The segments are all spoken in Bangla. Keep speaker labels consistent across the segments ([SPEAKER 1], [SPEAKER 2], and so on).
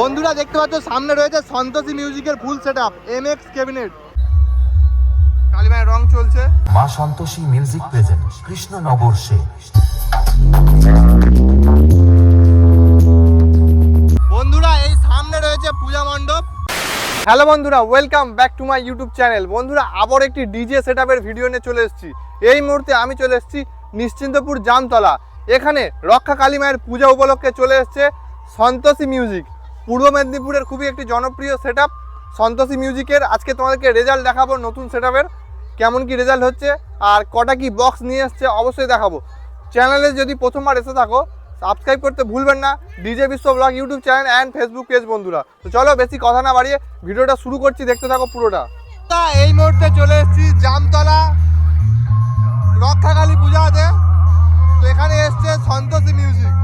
[SPEAKER 1] বন্ধুরা দেখতে পাচ্ছ সামনে রয়েছে সন্তোষী মিউজিকের ফুল সেটআপ এমএক্স ক্যাবিনেট। কালিমায়ের রং চলছে।
[SPEAKER 2] মা সন্তোষী মিউজিক প্রেজেন্ট কৃষ্ণনগর সে।
[SPEAKER 1] বন্ধুরা এই সামনে রয়েছে পূজা মণ্ডপ। হ্যালো বন্ধুরা, welcome back to my YouTube channel. বন্ধুরা আবার একটি ডিজে সেটআপের ভিডিও নিয়ে চলে এসেছি। এই মুহূর্তে আমি চলে এসেছি নিশ্চিন্তপুর জামতলা। এখানে রক্ষা কালী মায়ের পূজা উপলক্ষে চলে এসেছে সন্তোষী মিউজিক। পূর্ব মেদিনীপুরের খুবই একটি জনপ্রিয় সেটআপ সন্তোষী মিউজিকের। আজকে তোমাদেরকে রেজাল্ট দেখাবো নতুন সেটআপের, কেমন কি রেজাল্ট হচ্ছে আর কটা কি বক্স নিয়ে এসছে অবশ্যই দেখাবো। চ্যানেলে যদি প্রথমবার এসে থাকো সাবস্ক্রাইব করতে ভুলবেন না, ডিজে বিশ্ব blog YouTube channel and Facebook page. বন্ধুরা তো চলো বেশি কথা না বাড়িয়ে ভিডিওটা শুরু করছি, দেখতে থাকো পুরোটা। এই মুহূর্তে চলে এসেছি জামতলা রক্ষাকালী পূজাতে। তো এখানে এসছে সন্তোষী মিউজিক।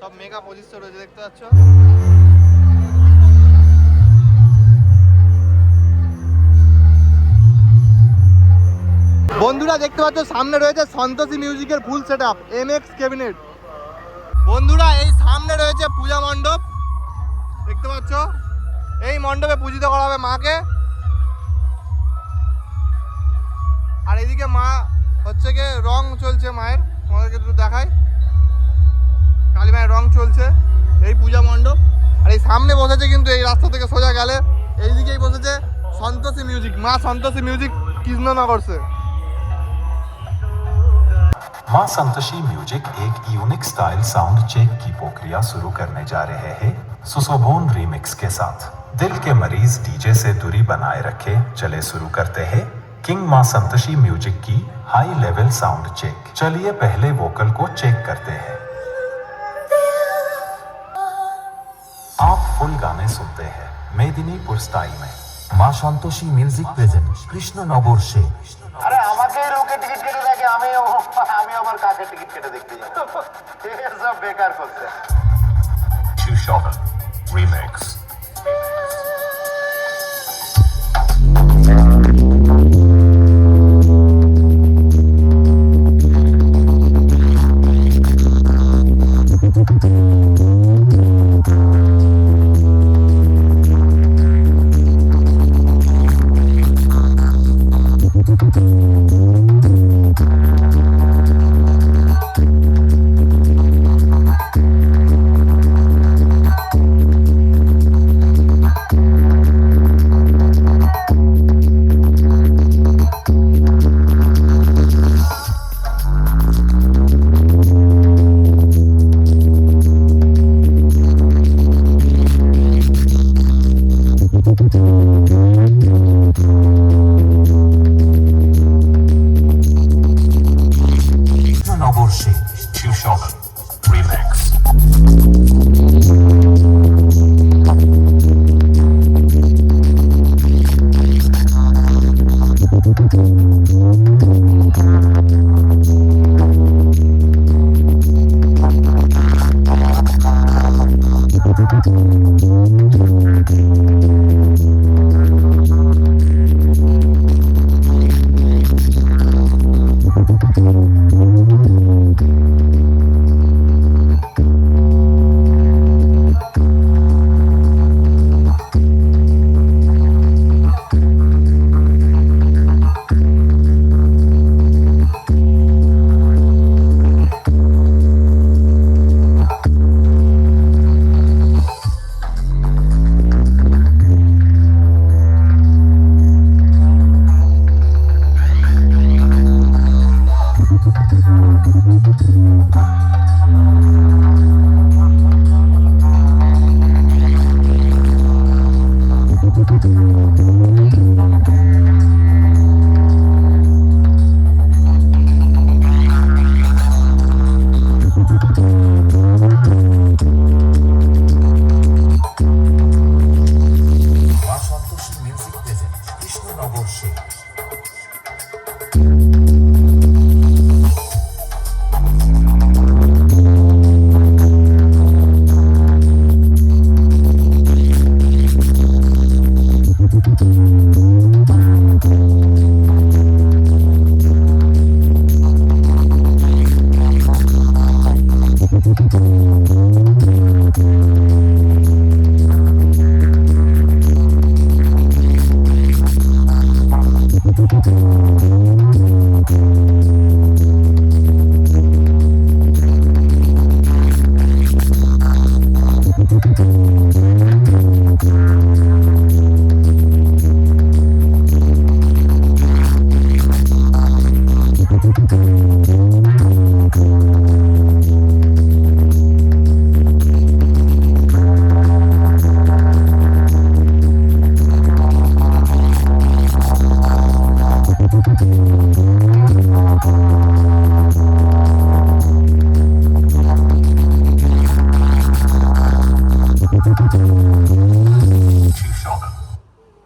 [SPEAKER 1] সব মেগা পজিশন রয়েছে দেখতে পাচ্ছ। বন্ধুরা দেখতে পাচ্ছ সামনে রয়েছে সন্তোষী মিউজিকের ফুল সেটআপ এমএক্স ক্যাবিনেট। বন্ধুরা এই সামনে রয়েছে পূজা মণ্ডপ দেখতে পাচ্ছ। এই মণ্ডপে পূজিত করা হবে মাকে। আর এদিকে মা হচ্ছে গিয়ে রং চলছে মায়ের, তোমাদেরকে একটু দেখাই। কালী মায়ের রং চলছে এই পূজা মণ্ডপ। আর এই সামনে বসেছে কিন্তু এই রাস্তা থেকে সোজা গেলে এইদিকেই বসেছে সন্তোষী মিউজিক, মা সন্তোষী মিউজিক কৃষ্ণনগর से।
[SPEAKER 2] मां संतोषी म्यूजिक एक यूनिक स्टाइल साउंड चेक की प्रक्रिया शुरू करने जा रहे हैं सुसोभोन रीमिक्स के साथ। दिल के मरीज डीजे से दूरी बनाए रखे, चले शुरू करते हैं किंग मां संतोषी म्यूजिक की हाई लेवल साउंड चेक। चलिए पहले वोकल को चेक करते हैं। आप फुल गाने सुनते हैं मेदिनीपुर स्टाइल में। मां संतोषी म्यूजिक प्रेजेंट কৃষ্ণনগর সে।
[SPEAKER 3] আরে আমাকে লোকে টিকিট কেটে দেখে, আমি আবার কাকে টিকিট কেটে দেখতে যাব? সব বেকার করছে।
[SPEAKER 2] Remix